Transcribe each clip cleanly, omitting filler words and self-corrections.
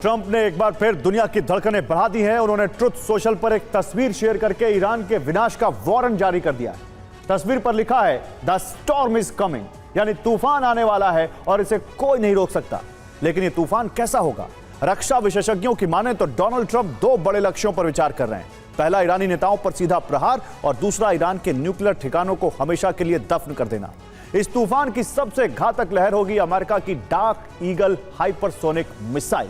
Trump ने एक बार फिर दुनिया की धड़कनें बढ़ा दी हैं। उन्होंने ट्रुथ सोशल पर एक तस्वीर शेयर करके ईरान के विनाश का वारंट जारी कर दिया है। तस्वीर पर लिखा है द स्टॉर्म इज कमिंग, यानी तूफान आने वाला है और इसे कोई नहीं रोक सकता। लेकिन ये तूफान कैसा होगा? रक्षा विशेषज्ञों की माने तो डोनाल्ड ट्रंप दो बड़े लक्ष्यों पर विचार कर रहे हैं। पहला, ईरानी नेताओं पर सीधा प्रहार और दूसरा, ईरान के न्यूक्लियर ठिकानों को हमेशा के लिए दफन कर देना। इस तूफान की सबसे घातक लहर होगी अमेरिका की dark eagle hypersonic missile.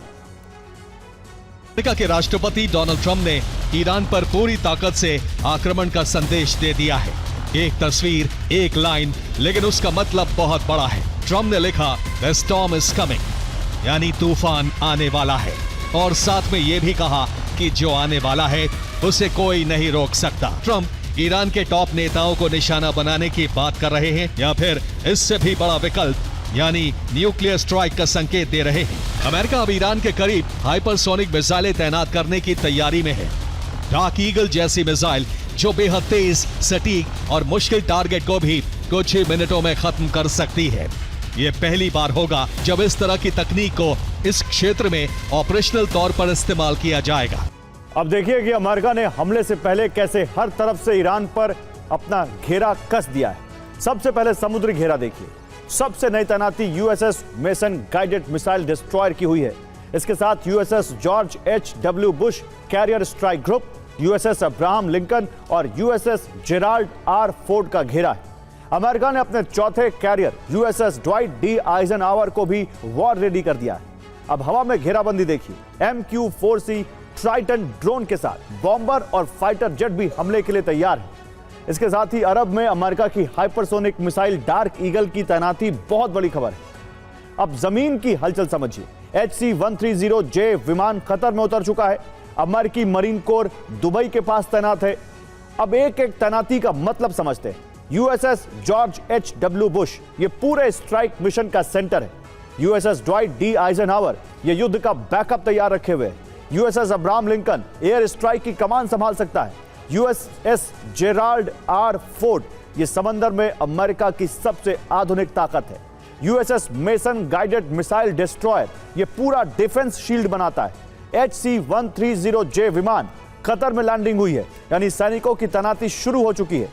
America के राष्ट्रपति डोनाल्ड ट्रंप ने ईरान पर पूरी ताकत से आक्रमण का संदेश दे दिया है। एक तस्वीर, एक लाइन, लेकिन उसका मतलब बहुत बड़ा है। ट्रंप ने लिखा द स्टॉर्म इज कमिंग, यानी तूफान आने वाला है, और साथ में यह भी कहा कि जो आने वाला है उसे कोई नहीं रोक सकता। ट्रंप ईरान के टॉप नेताओं को निशाना बनाने की बात कर रहे हैं या फिर इससे भी बड़ा विकल्प यानी न्यूक्लियर स्ट्राइक का संकेत दे रहे हैं। अमेरिका अब ईरान के करीब हाइपरसोनिक मिसाइलें तैनात करने की तैयारी में है। डार्क ईगल जैसी मिसाइल जो बेहद तेज, सटीक और मुश्किल टारगेट को भी कुछ ही मिनटों में खत्म कर सकती है। ये पहली बार होगा जब इस तरह की तकनीक को इस क्षेत्र में ऑपरेशनल तौर पर इस्तेमाल किया जाएगा। अब देखिए कि अमेरिका ने हमले से पहले कैसे हर तरफ से ईरान पर अपना घेरा कस दिया है। सबसे पहले समुद्री घेरा देखिए। सबसे नई तैनाती USS Mason guided missile destroyer की हुई है। इसके साथ USS George H W. Bush carrier strike group, USS Abraham Lincoln और यूएसएस जेराल्ड आर फोर्ड का घेरा है। अमेरिका ने अपने चौथे carrier USS Dwight D Eisenhower को भी वॉर रेडी कर दिया है। अब हवा में घेराबंदी देखिए। MQ-4C ट्राइटन ड्रोन के साथ बॉम्बर और फाइटर जेट भी हमले के लिए तैयार है। इसके साथ ही अरब में अमेरिका की हाइपरसोनिक मिसाइल डार्क ईगल की तैनाती बहुत बड़ी खबर है। अब जमीन की हलचल समझिए। HC-130J विमान कतर में उतर चुका है। अमेरिकी मरीन कोर दुबई के पास तैनात है। अब एक एक तैनाती का मतलब समझते हैं। USS George H W. बुश ये पूरे स्ट्राइक मिशन का सेंटर है। यूएसएस ड्वाइट डी आइजनहावर ये युद्ध का बैकअप तैयार रखे हुए है। USS Abraham Lincoln air strike की कमान संभाल सकता है। यूएसएस जेराल्ड आर फोर्ड ये समंदर में अमेरिका की सबसे आधुनिक ताकत है। USS Mason guided missile destroyer ये पूरा डिफेंस शील्ड बनाता है। HC-130J विमान कतर में लैंडिंग हुई है, यानी सैनिकों की तैनाती शुरू हो चुकी है।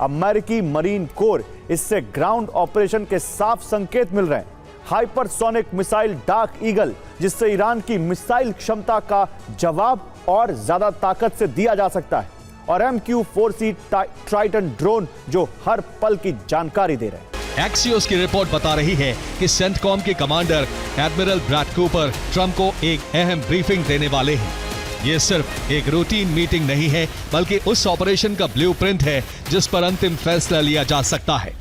अमेरिकी मरीन कोर इससे ग्राउंड ऑपरेशन के साफ संकेत मिल रहे हैं। हाइपरसोनिक मिसाइल डार्क ईगल जिससे ईरान की मिसाइल क्षमता का जवाब और ज्यादा ताकत से दिया जा सकता है, और MQ-4C ट्राइटन ड्रोन जो हर पल की जानकारी दे रहे हैं। एक्सियोस की रिपोर्ट बता रही है कि सेंटकॉम के commander admiral Brad Cooper Trump को एक अहम ब्रीफिंग देने वाले हैं। ये सिर्फ एक रूटीन मीटिंग नहीं है, बल्कि उस ऑपरेशन का ब्लूप्रिंट है जिस पर अंतिम फैसला लिया जा सकता है।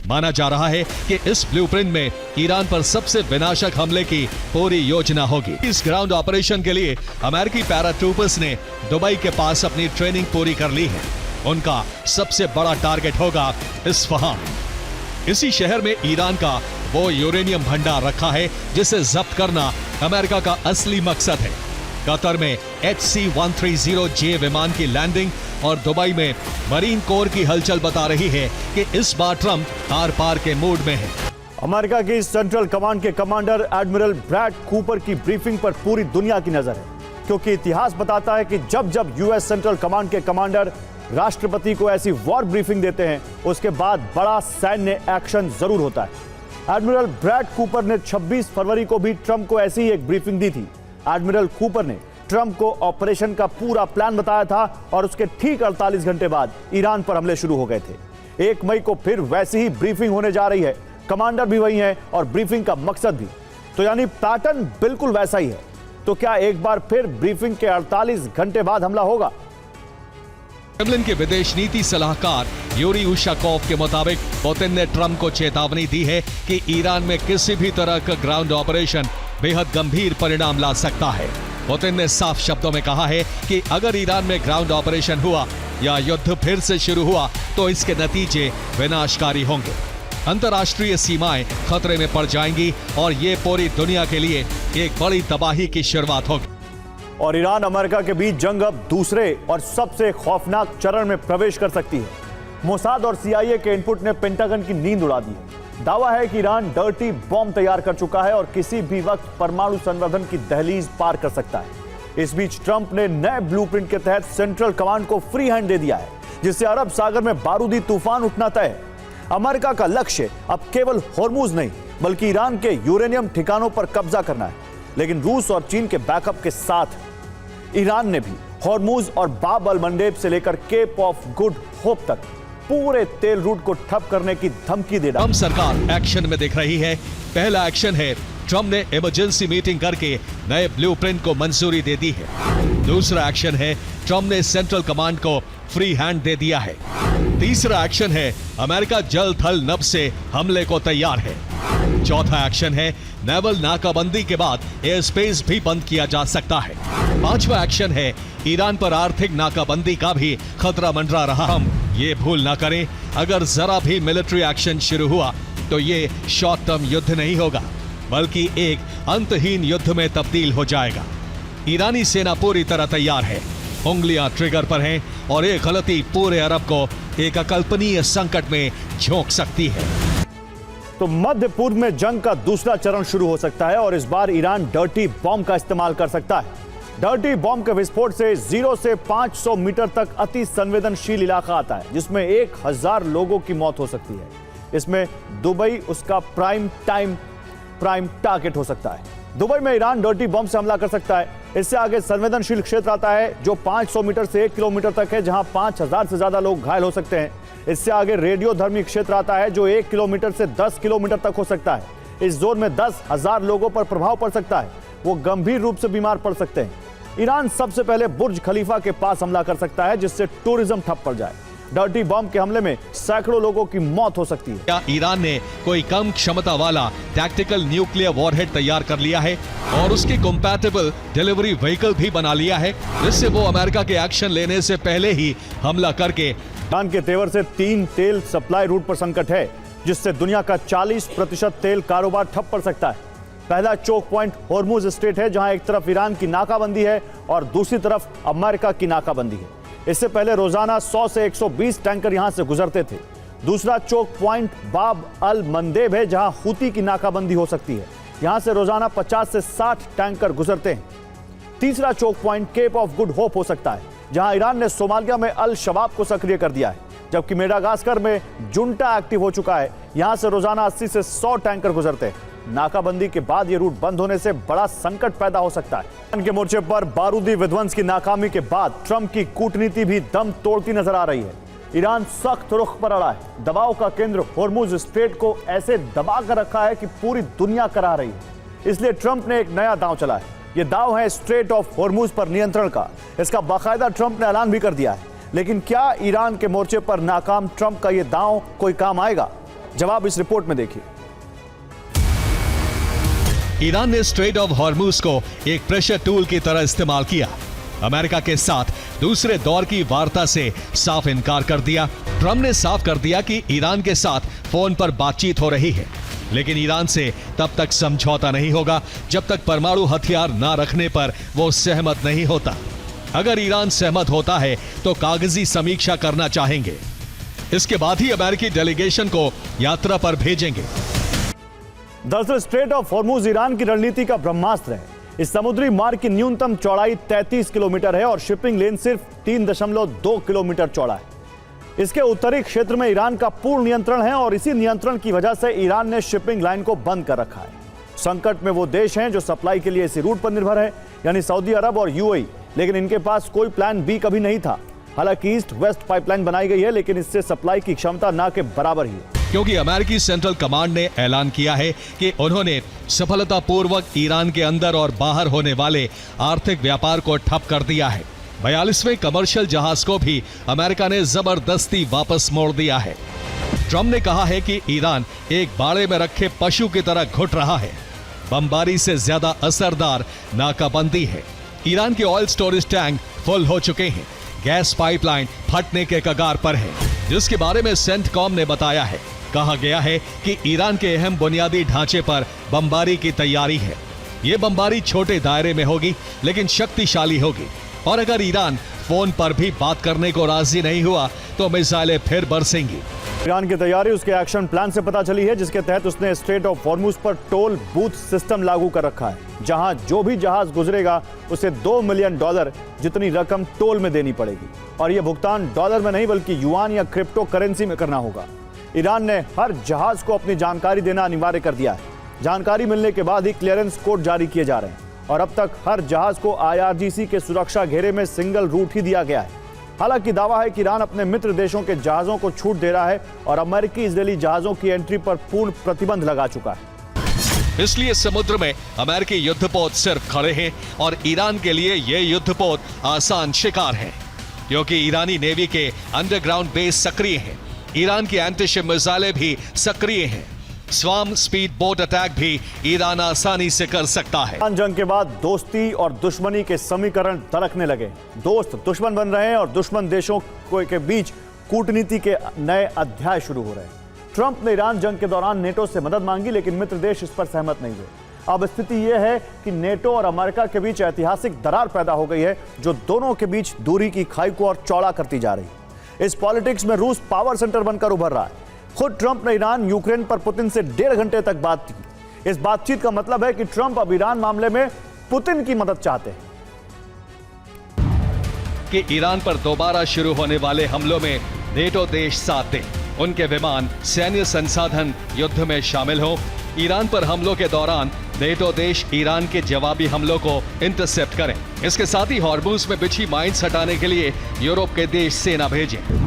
माना जा रहा है कि इस ब्लूप्रिंट में ईरान पर सबसे विनाशक हमले की पूरी योजना होगी। इस ग्राउंड ऑपरेशन के लिए अमेरिकी पैराट्रूपर्स ने दुबई के पास अपनी ट्रेनिंग पूरी कर ली है। उनका सबसे बड़ा टारगेट होगा इस्फहान। इसी शहर में ईरान का वो यूरेनियम भंडार रखा है जिसे जब्त करना अमेरिका का असली मकसद है। कतर में HC-130J विमान की लैंडिंग और दुबई में मरीन कोर की हलचल बता रही है कि इस बार ट्रंप आर पार के मूड में है। अमेरिका की सेंट्रल कमांड के कमांडर एडमिरल ब्रैड कूपर की ब्रीफिंग पर पूरी दुनिया की नजर है, क्योंकि इतिहास बताता है कि जब जब यूएस सेंट्रल कमांड के कमांडर राष्ट्रपति को ऐसी वॉर ब्रीफिंग देते हैं, उसके बाद बड़ा सैन्य एक्शन जरूर होता है। एडमिरल ब्रैड कूपर ने 26 फरवरी को भी ट्रंप को ऐसी ही एक ब्रीफिंग दी थी। एडमिरल कूपर ने ट्रंप को ऑपरेशन का पूरा प्लान बताया था और उसके ठीक 48 घंटे बाद ईरान पर हमले शुरू हो गए थे। 1 मई को फिर वैसी ही ब्रीफिंग होने जा रही है। कमांडर भी वही है और ब्रीफिंग का मकसद भी, तो यानी पैटर्न बिल्कुल वैसा ही है। तो क्या एक बार फिर ब्रीफिंग के 48 घंटे बाद हमला होगा? क्रेमलिन के विदेश नीति सलाहकार यूरी उशाकोव के मुताबिक पुतिन ने ट्रंप को चेतावनी दी है कि ईरान में किसी भी तरह का ग्राउंड ऑपरेशन बेहद गंभीर परिणाम ला सकता है। पुतिन ने साफ शब्दों में कहा है कि अगर ईरान में ग्राउंड ऑपरेशन हुआ या युद्ध फिर से शुरू हुआ तो इसके नतीजे विनाशकारी होंगे। अंतर्राष्ट्रीय सीमाएं खतरे में पड़ जाएंगी और ये पूरी दुनिया के लिए एक बड़ी तबाही की शुरुआत होगी। और ईरान अमेरिका के बीच जंग अब दूसरे और सबसे खौफनाक चरण में प्रवेश कर सकती है। मोसाद और CIA के इनपुट ने पेंटागन की नींद उड़ा दी है। दावा है कि ईरान डर्टी बॉम्ब तैयार कर चुका है और किसी भी वक्त परमाणु संवर्धन की दहलीज पार कर सकता है। इस बीच ट्रंप ने नए ब्लूप्रिंट के तहत सेंट्रल कमांड को फ्री हैंड दे दिया है, जिससे अरब सागर में बारूदी तूफान उठना तय है। अमेरिका का लक्ष्य अब केवल हॉर्मुज नहीं बल्कि ईरान के यूरेनियम ठिकानों पर कब्जा करना है। लेकिन रूस और चीन के बैकअप के साथ ईरान ने भी हॉर्मुज और बाब अल मंडेब से लेकर केप ऑफ गुड होप तक पूरे तेल रूट को ठप करने की धमकी दे डाली। ट्रंप सरकार एक्शन में दिख रही है। पहला एक्शन है, ट्रंप ने इमरजेंसी मीटिंग करके नए ब्लूप्रिंट को मंजूरी दे दी है। दूसरा एक्शन है, ट्रंप ने सेंट्रल कमांड को फ्री हैंड दे दिया है। तीसरा एक्शन है, अमेरिका जल थल नभ से हमले को तैयार है। चौथा एक्शन है, नेवल नाकाबंदी के बाद एयर स्पेस भी बंद किया जा सकता है। पांचवा एक्शन है, ईरान पर आर्थिक नाकाबंदी का भी खतरा मंडरा रहा। हम ये भूल ना करें, अगर जरा भी मिलिट्री एक्शन शुरू हुआ तो ये शॉर्ट टर्म युद्ध नहीं होगा बल्कि एक अंतहीन युद्ध में तब्दील हो जाएगा। ईरानी सेना पूरी तरह तैयार है, उंगलियां ट्रिगर पर हैं और एक गलती पूरे अरब को एक अकल्पनीय संकट में झोंक सकती है। तो मध्य पूर्व में जंग का दूसरा चरण शुरू हो सकता है और इस बार ईरान डर्टी बॉम्ब का इस्तेमाल कर सकता है। डर्टी बॉम्ब के विस्फोट से 0 से 500 मीटर तक अति संवेदनशील इलाका आता है, जिसमें 1000 लोगों की मौत हो सकती है। इसमें दुबई उसका प्राइम टारगेट हो सकता है। दुबई में ईरान डर्टी बॉम्ब से हमला कर सकता है। इससे आगे संवेदनशील क्षेत्र आता है जो 500 मीटर से 1 किलोमीटर तक है, जहां 5000 से ज्यादा लोग घायल हो सकते हैं। इससे आगे रेडियोधर्मी क्षेत्र आता है जो 1 किलोमीटर से 10 किलोमीटर तक हो सकता है। इस जोन में 10,000 लोगों पर प्रभाव पड़ सकता है, वो गंभीर रूप से बीमार पड़ सकते हैं। ईरान सबसे पहले बुर्ज खलीफा के पास हमला कर सकता है, जिससे टूरिज्म ठप पड़ जाए। डर्टी बॉम्ब के हमले में सैकड़ों लोगों की मौत हो सकती है। क्या ईरान ने कोई कम क्षमता वाला टैक्टिकल न्यूक्लियर वॉरहेड तैयार कर लिया है और उसकी कंपैटिबल डिलीवरी व्हीकल भी बना लिया है, जिससे वो अमेरिका के एक्शन लेने से पहले ही हमला करके। ईरान के तेवर से 3 तेल सप्लाई रूट पर संकट है, जिससे दुनिया का 40% तेल कारोबार ठप पड़ सकता है। पहला चोक पॉइंट हॉर्मुज स्ट्रेट है, जहां एक तरफ ईरान की नाकाबंदी है और दूसरी तरफ अमेरिका की नाकाबंदी है। इससे पहले रोजाना 100 से 120 टैंकर यहां से गुजरते थे। दूसरा चोक पॉइंट बाब अल मंदेब है, जहां हूती की नाकाबंदी हो सकती है। यहां से रोजाना 50 से 60 टैंकर गुजरते हैं। तीसरा choke point Cape of Good Hope हो सकता है, जहां ईरान ने सोमालिया में अल शबाब को सक्रिय कर दिया है, जबकि मेडागास्कर में जुंटा एक्टिव हो चुका है। यहां से रोजाना 80 से 100 टैंकर गुजरते हैं। नाकाबंदी के बाद यह रूट बंद होने से बड़ा संकट पैदा हो सकता है। ईरान के मोर्चे पर बारूदी विध्वंस की नाकामी के बाद ट्रंप की कूटनीति भी दम तोड़ती नजर आ रही है। ईरान सख्त रुख पर अड़ा है। दबाव का केंद्र हॉर्मुज स्ट्रेट को ऐसे दबा कर रखा है कि पूरी दुनिया करा रही है। इसलिए ट्रंप ने एक नया दांव चला है। यह दांव है स्ट्रेट ऑफ हॉर्मुज पर नियंत्रण का। इसका बाकायदा ट्रंप ने ऐलान भी कर दिया है। लेकिन क्या ईरान के मोर्चे पर नाकाम ट्रंप का यह दांव कोई काम आएगा? जवाब इस रिपोर्ट में देखिए। ईरान ने स्ट्रेट ऑफ हॉर्मुज को एक प्रेशर टूल की तरह इस्तेमाल किया। अमेरिका के साथ दूसरे दौर की वार्ता से साफ इनकार कर दिया। ट्रंप ने साफ कर दिया कि ईरान के साथ फोन पर बातचीत हो रही है, लेकिन ईरान से तब तक समझौता नहीं होगा जब तक परमाणु हथियार ना रखने पर वो सहमत नहीं होता। अगर ईरान सहमत होता है तो कागजी समीक्षा करना चाहेंगे। इसके बाद ही अमेरिकी डेलीगेशन को यात्रा पर भेजेंगे। दरअसल स्ट्रेट ऑफ हॉर्मुज ईरान की रणनीति का ब्रह्मास्त्र है। इस समुद्री मार्ग की न्यूनतम चौड़ाई 33 किलोमीटर है और शिपिंग लेन सिर्फ 3.2 किलोमीटर चौड़ा है। इसके उत्तरी क्षेत्र में ईरान का पूर्ण नियंत्रण है और इसी नियंत्रण की वजह से ईरान ने शिपिंग लाइन को बंद कर रखा है। संकट में वो देश हैं जो सप्लाई के लिए इसी रूट पर निर्भर है, यानी सऊदी अरब और यूएई, लेकिन इनके पास कोई प्लान बी कभी नहीं था। हालांकि ईस्ट वेस्ट पाइपलाइन बनाई गई है, लेकिन इससे सप्लाई की क्षमता ना के बराबर ही है। क्योंकि अमेरिकी सेंट्रल कमांड ने ऐलान किया है कि उन्होंने सफलतापूर्वक ईरान के अंदर और बाहर होने वाले आर्थिक व्यापार को ठप कर दिया है। 42वें कमर्शियल जहाज को भी अमेरिका ने जबरदस्ती वापस मोड़ दिया है। ट्रंप ने कहा है कि ईरान एक बाड़े में रखे पशु की तरह घुट रहा है। बमबारी से ज्यादा असरदार नाकाबंदी है। ईरान के ऑयल स्टोरेज टैंक फुल हो चुके हैं। गैस पाइपलाइन फटने के कगार पर है, जिसके बारे में सेंटकॉम ने बताया है। कहा गया है कि ईरान के अहम बुनियादी ढांचे पर बमबारी की तैयारी है। यह बमबारी छोटे दायरे में होगी, लेकिन शक्तिशाली होगी। और अगर ईरान फोन पर भी बात करने को राजी नहीं हुआ तो मिसाइलें फिर बरसेंगी। ईरान की तैयारी उसके एक्शन प्लान से पता चली है, जिसके तहत उसने स्ट्रेट ऑफ हॉर्मुज पर टोल बूथ सिस्टम लागू कर रखा है, जहां जो भी जहाज गुजरेगा उसे $2 मिलियन जितनी रकम टोल में देनी पड़ेगी, और यह भुगतान डॉलर में नहीं बल्कि युआन या क्रिप्टो करेंसी में करना होगा। ईरान ने हर जहाज को अपनी जानकारी देना अनिवार्य कर दिया है। जानकारी मिलने के बाद ही क्लियरेंस कोड जारी किए जा रहे हैं, और अब तक हर जहाज को IRGC के सुरक्षा घेरे में सिंगल रूट ही दिया गया है। हालांकि दावा है कि ईरान अपने मित्र देशों के जहाजों को छूट दे रहा है और अमेरिकी इजरायली जहाजों की एंट्री पर पूर्ण प्रतिबंध लगा चुका है। इसलिए समुद्र में अमेरिकी युद्धपोत सिर्फ खड़े हैं और ईरान के लिए ये युद्धपोत आसान शिकार है, क्योंकि ईरानी नेवी के अंडरग्राउंड बेस सक्रिय हैं। ईरान की एंटी-शिप मिसाइलें भी सक्रिय हैं। स्वार्म स्पीड बोट अटैक भी ईरान आसानी से कर सकता है। जंग के बाद दोस्ती और दुश्मनी के समीकरण धड़कने लगे। दोस्त दुश्मन बन रहे हैं और दुश्मन देशों के बीच कूटनीति के नए अध्याय शुरू हो रहे हैं। ट्रंप ने ईरान जंग के दौरान नेटो से मदद मांगी, लेकिन मित्र देश इस पर सहमत नहीं हुए। अब स्थिति यह है कि नेटो और अमेरिका के बीच ऐतिहासिक दरार पैदा हो गई है, जो दोनों के बीच दूरी की खाई को और चौड़ा करती जा रही है। इस पॉलिटिक्स में रूस पावर सेंटर बनकर उभर रहा है। खुद ट्रंप ने ईरान यूक्रेन पर पुतिन से 1.5 घंटे तक बात की। इस बातचीत का मतलब है कि ट्रंप अब ईरान मामले में पुतिन की मदद चाहते हैं। कि ईरान पर दोबारा शुरू होने वाले हमलों में नेटो देश साथ दें, उनके विमान, सैन्य संसाधन युद्ध में शामिल हो। ईरान पर हमलों के दौरान नेटो देश ईरान के जवाबी हमलों को इंटरसेप्ट करें। इसके साथ ही हॉर्मुज में बिछी माइंस हटाने के लिए यूरोप के देश सेना भेजें।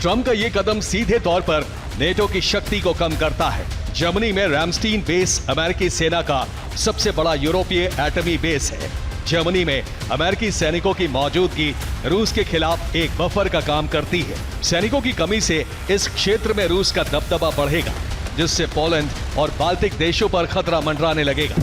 ट्रंप का यह कदम सीधे तौर पर नेटो की शक्ति को कम करता है। जर्मनी में रैमस्टीन बेस अमेरिकी सेना का सबसे बड़ा यूरोपीय एटमी बेस है। जर्मनी में अमेरिकी सैनिकों की मौजूदगी रूस के खिलाफ एक बफर का काम करती है। सैनिकों की कमी से इस क्षेत्र में रूस का दबदबा बढ़ेगा, जिससे पोलैंड और बाल्टिक देशों पर खतरा मंडराने लगेगा।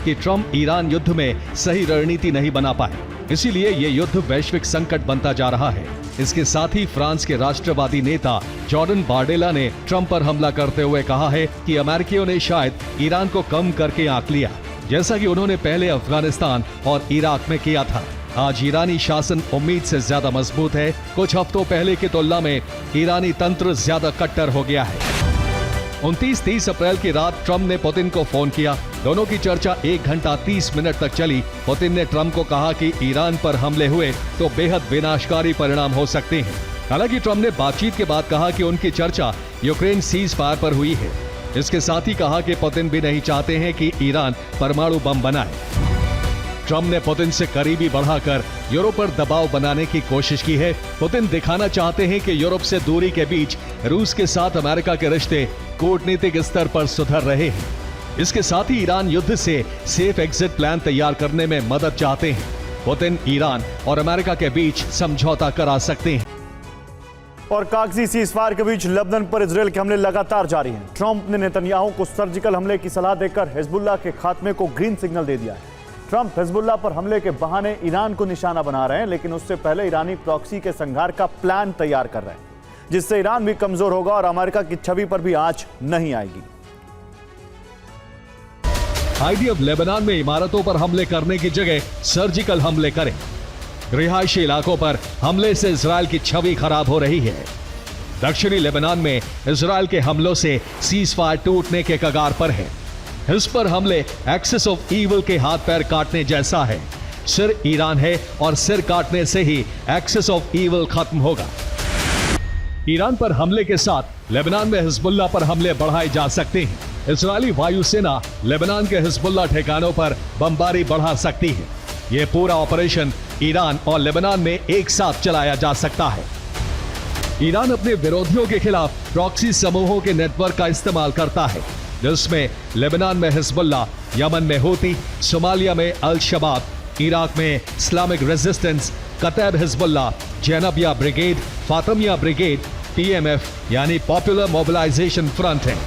कि ट्रंप ईरान युद्ध में सही रणनीति नहीं बना पाए, इसीलिए यह युद्ध वैश्विक संकट बनता जा रहा है। इसके साथ ही फ्रांस के राष्ट्रवादी नेता जॉर्डन बार्डेला ने ट्रंप पर हमला करते हुए कहा है कि अमेरिकियों ने शायद ईरान को कम करके आंक लिया, जैसा कि उन्होंने पहले अफगानिस्तान और इराक में किया था। आज ईरानी शासन उम्मीद से ज्यादा मजबूत है। कुछ हफ्तों पहले की तुलना में ईरानी तंत्र ज्यादा कट्टर हो गया है। 29-30 अप्रैल की रात ट्रंप ने पुतिन को फोन किया। दोनों की चर्चा 1 घंटा 30 मिनट तक चली। पुतिन ने ट्रंप को कहा कि ईरान पर हमले हुए तो बेहद विनाशकारी परिणाम हो सकते हैं। हालांकि ट्रंप ने बातचीत के बाद कहा कि उनकी चर्चा यूक्रेन सीज फायर पर हुई है। इसके साथ ही कहा कि पुतिन भी नहीं चाहते हैं कि ईरान परमाणु बम बनाए। ट्रंप ने पुतिन से करीबी बढ़ाकर यूरोप पर दबाव बनाने की कोशिश की है। पुतिन दिखाना चाहते हैं कि यूरोप से दूरी के बीच रूस के साथ अमेरिका के रिश्ते कूटनीतिक स्तर पर सुधर रहे हैं। इसके साथ ही ईरान युद्ध से सेफ एग्जिट प्लान तैयार करने में मदद चाहते हैं। पुतिन ईरान और अमेरिका के बीच समझौता करा सकते हैं। और कागजी सीजफायर के बीच लेबनान पर इजरायल के हमले लगातार जारी हैं। ट्रंप ने नेतन्याहू को सर्जिकल हमले की सलाह देकर हिजबुल्लाह के खात्मे को ग्रीन सिग्नल दे दिया है। ट्रंप हिजबुल्लाह पर हमले के बहाने ईरान को निशाना बना रहे हैं, लेकिन उससे पहले ईरानी प्रॉक्सी के संहार का प्लान तैयार कर रहे हैं, जिससे ईरान भी कमजोर होगा और अमेरिका की छवि पर भी आंच नहीं आएगी। आईडीएफ लेबनान में इमारतों पर हमले करने की जगह सर्जिकल हमले करें। रिहायशी इलाकों पर हमले से इजरायल की छवि खराब हो रही है। दक्षिणी लेबनान में इजरायल के हमलों से सीजफायर टूटने के कगार पर है। इस पर हमले एक्सेस ऑफ ईविल के हाथ पैर काटने जैसा है। सिर ईरान है और सिर काटने से ही एक्सेस ऑफ ईविल खत्म होगा। ईरान पर हमले के साथ लेबनान में हिजबुल्लाह पर हमले बढ़ाए जा सकते हैं। इजरायली वायुसेना लेबनान के हिजबुल्लाह ठिकानों पर बमबारी बढ़ा सकती है। यह पूरा ऑपरेशन ईरान और लेबनान में एक साथ चलाया जा सकता है। ईरान अपने विरोधियों के खिलाफ प्रॉक्सी समूहों के नेटवर्क का इस्तेमाल करता है, जिसमें लेबनान में हिजबुल्लाह, यमन में हूती, सोमालिया में अल शबाब, इराक में Islamic resistance, Kataib Hezbollah, Zainabiya brigade, Fatimiya brigade, PMF यानी पॉपुलर मोबिलाइजेशन फ्रंट है।